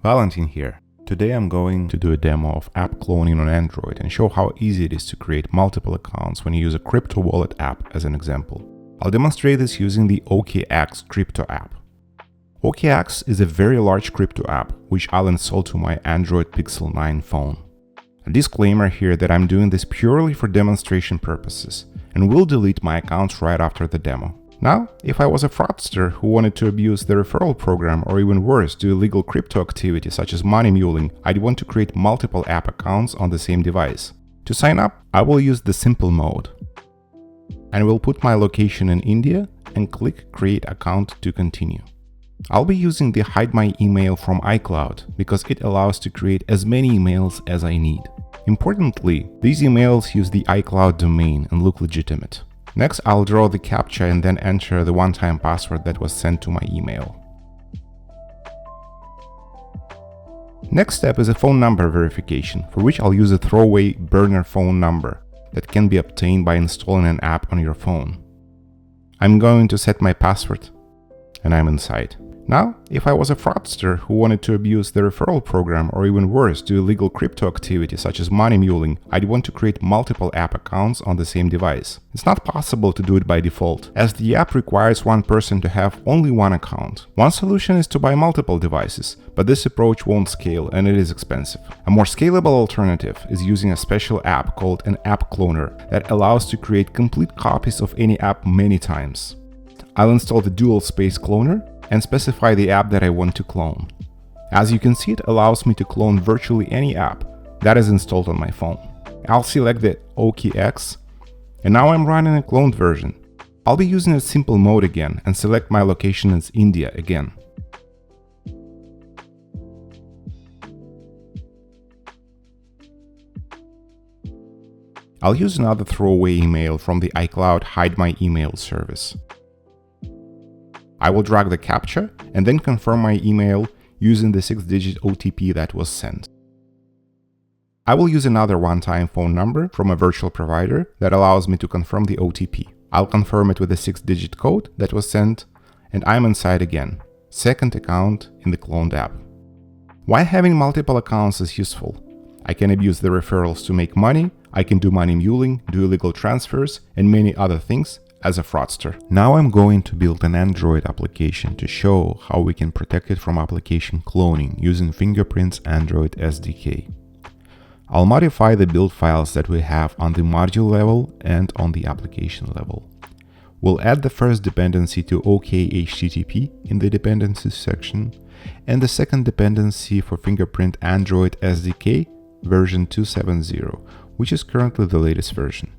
Valentin here. Today I'm going to do a demo of app cloning on Android and show how easy it is to create multiple accounts when you use a crypto wallet app as an example. I'll demonstrate this using the OKX crypto app. OKX is a very large crypto app which I'll install to my Android Pixel 9 phone. A disclaimer here that I'm doing this purely for demonstration purposes and will delete my accounts right after the demo. Now, if I was a fraudster who wanted to abuse the referral program or even worse, do illegal crypto activity such as money muling, I'd want to create multiple app accounts on the same device. To sign up, I will use the simple mode and will put my location in India and click Create Account to continue. I'll be using the Hide My Email from iCloud because it allows to create as many emails as I need. Importantly, these emails use the iCloud domain and look legitimate. Next, I'll draw the CAPTCHA and then enter the one-time password that was sent to my email. Next step is a phone number verification, for which I'll use a throwaway burner phone number that can be obtained by installing an app on your phone. I'm going to set my password, and I'm inside. Now, if I was a fraudster who wanted to abuse the referral program or even worse, do illegal crypto activity such as money muling, I'd want to create multiple app accounts on the same device. It's not possible to do it by default, as the app requires one person to have only one account. One solution is to buy multiple devices, but this approach won't scale and it is expensive. A more scalable alternative is using a special app called an app cloner that allows to create complete copies of any app many times. I'll install the dual space cloner and specify the app that I want to clone. As you can see, it allows me to clone virtually any app that is installed on my phone. I'll select the OKX, and now I'm running a cloned version. I'll be using a simple mode again and select my location as India again. I'll use another throwaway email from the iCloud Hide My Email service. I will drag the CAPTCHA and then confirm my email using the 6-digit OTP that was sent. I will use another one-time phone number from a virtual provider that allows me to confirm the OTP. I'll confirm it with the 6-digit code that was sent, and I'm inside again. Second account in the cloned app. Why having multiple accounts is useful? I can abuse the referrals to make money, I can do money muling, do illegal transfers, and many other things as a fraudster. Now I'm going to build an Android application to show how we can protect it from application cloning using Fingerprint Android SDK. I'll modify the build files that we have on the module level and on the application level. We'll add the first dependency to OKHTTP in the dependencies section and the second dependency for Fingerprint Android SDK version 2.7.0, which is currently the latest version.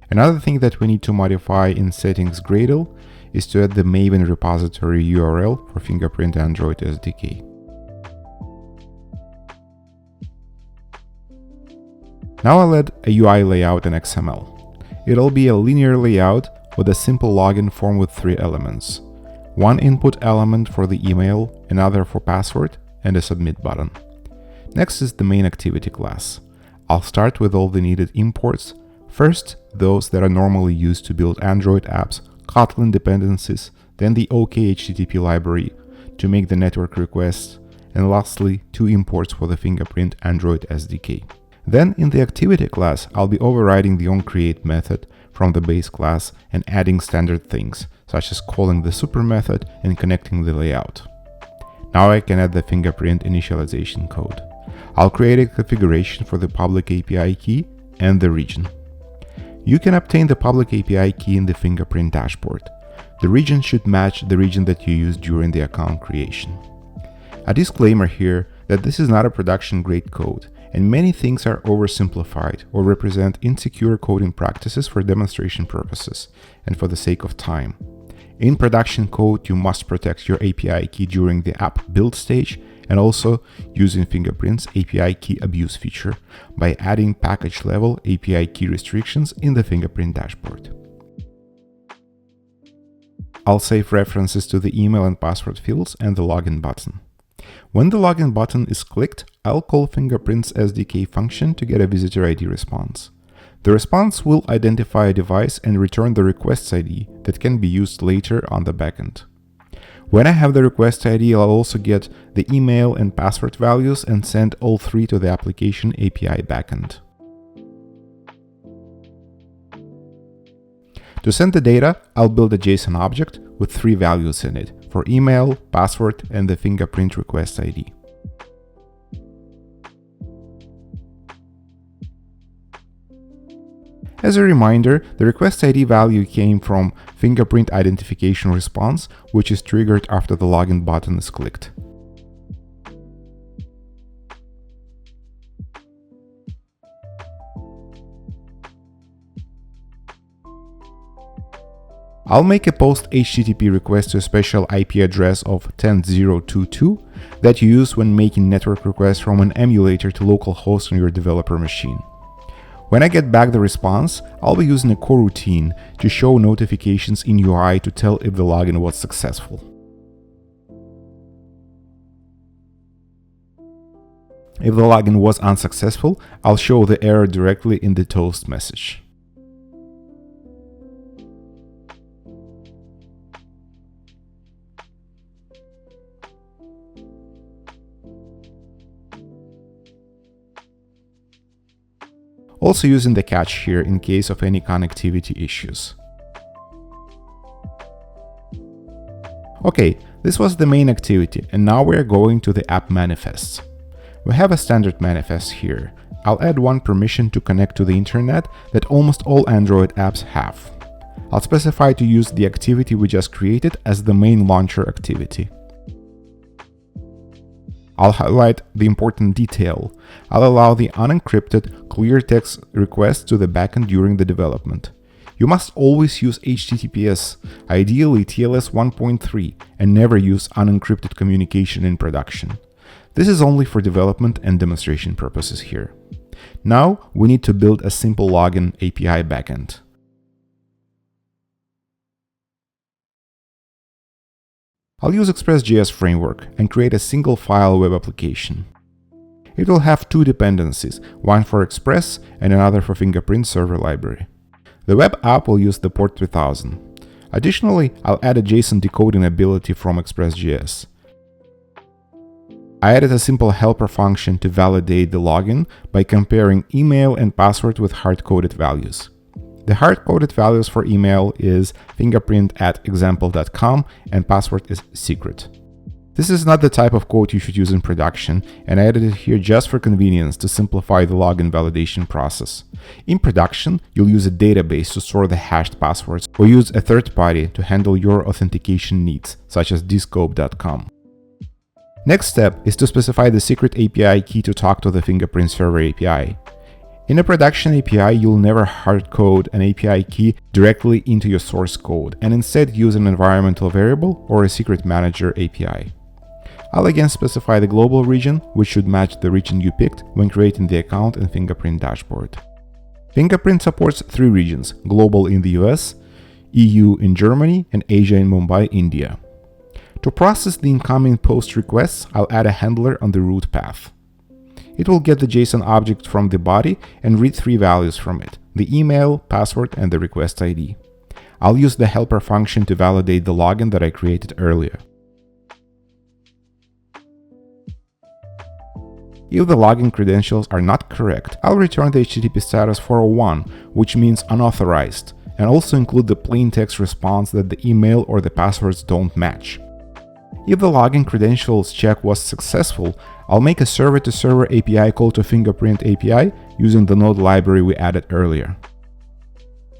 Another thing that we need to modify in settings Gradle is to add the Maven repository URL for Fingerprint Android SDK. Now I'll add a UI layout in XML. It'll be a linear layout with a simple login form with 3 elements. One input element for the email, another for password, and a submit button. Next is the main activity class. I'll start with all the needed imports. First, those that are normally used to build Android apps, Kotlin dependencies, then the OKHTTP library to make the network requests, and lastly, 2 imports for the Fingerprint Android SDK. Then in the activity class, I'll be overriding the onCreate method from the base class and adding standard things, such as calling the super method and connecting the layout. Now I can add the fingerprint initialization code. I'll create a configuration for the public API key and the region. You can obtain the public API key in the Fingerprint dashboard. The region should match the region that you used during the account creation. A disclaimer here that this is not a production-grade code, and many things are oversimplified or represent insecure coding practices for demonstration purposes and for the sake of time. In production code, you must protect your API key during the app build stage and also using Fingerprint's API key abuse feature by adding package-level API key restrictions in the Fingerprint dashboard. I'll save references to the email and password fields and the login button. When the login button is clicked, I'll call Fingerprint's SDK function to get a visitor ID response. The response will identify a device and return the request ID that can be used later on the backend. When I have the request ID, I'll also get the email and password values and send all three to the application API backend. To send the data, I'll build a JSON object with three values in it for email, password, and the fingerprint request ID. As a reminder, the request ID value came from fingerprint identification response, which is triggered after the login button is clicked. I'll make a post HTTP request to a special IP address of 10.0.2.2 that you use when making network requests from an emulator to localhost on your developer machine. When I get back the response, I'll be using a coroutine to show notifications in UI to tell if the login was successful. If the login was unsuccessful, I'll show the error directly in the toast message. Also using the catch here in case of any connectivity issues. Okay, this was the main activity, and now we're going to the app manifests. We have a standard manifest here. I'll add one permission to connect to the internet that almost all Android apps have. I'll specify to use the activity we just created as the main launcher activity. I'll highlight the important detail. I'll allow the unencrypted, clear text requests to the backend during the development. You must always use HTTPS, ideally TLS 1.3, and never use unencrypted communication in production. This is only for development and demonstration purposes here. Now we need to build a simple login API backend. I'll use Express.js framework and create a single file web application. It will have two dependencies, one for Express and another for Fingerprint server library. The web app will use the port 3000. Additionally, I'll add a JSON decoding ability from Express.js. I added a simple helper function to validate the login by comparing email and password with hard-coded values. The hard-coded values for email is fingerprint@example.com and password is secret. This is not the type of code you should use in production, and I added it here just for convenience to simplify the login validation process. In production, you'll use a database to store the hashed passwords or use a third party to handle your authentication needs, such as dscope.com. Next step is to specify the secret API key to talk to the Fingerprint server API. In a production API, you'll never hard-code an API key directly into your source code and instead use an environmental variable or a secret manager API. I'll again specify the global region, which should match the region you picked when creating the account in Fingerprint dashboard. Fingerprint supports 3 regions: global in the US, EU in Germany, and Asia in Mumbai, India. To process the incoming post requests, I'll add a handler on the root path. It will get the JSON object from the body and read 3 values from it: the email, password, and the request ID. I'll use the helper function to validate the login that I created earlier. If the login credentials are not correct, I'll return the HTTP status 401, which means unauthorized, and also include the plain text response that the email or the passwords don't match. If the login credentials check was successful, I'll make a server-to-server API call to Fingerprint API using the node library we added earlier.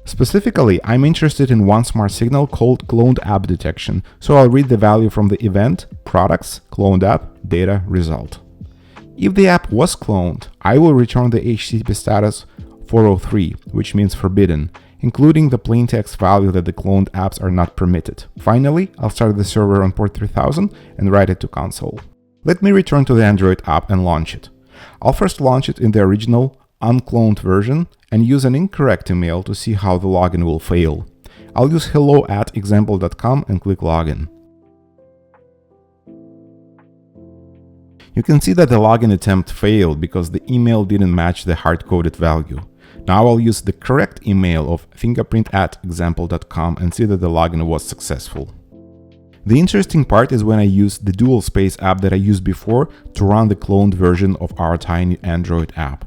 Specifically, I'm interested in one smart signal called clonedApp detection, so I'll read the value from the event, products, clonedApp, data, result. If the app was cloned, I will return the HTTP status 403, which means forbidden, including the plain text value that the cloned apps are not permitted. Finally, I'll start the server on port 3000 and write it to console. Let me return to the Android app and launch it. I'll first launch it in the original, uncloned version and use an incorrect email to see how the login will fail. I'll use hello@example.com and click login. You can see that the login attempt failed because the email didn't match the hard-coded value. Now I'll use the correct email of fingerprint@example.com and see that the login was successful. The interesting part is when I use the dual space app that I used before to run the cloned version of our tiny Android app.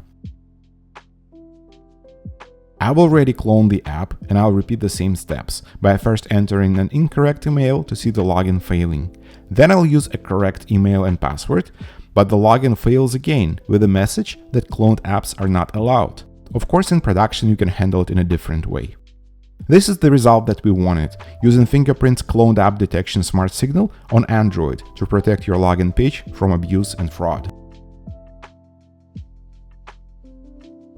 I've already cloned the app, and I'll repeat the same steps by first entering an incorrect email to see the login failing. Then I'll use a correct email and password, but the login fails again with a message that cloned apps are not allowed. Of course, in production you can handle it in a different way. This is the result that we wanted, using Fingerprint's cloned app detection smart signal on Android to protect your login page from abuse and fraud.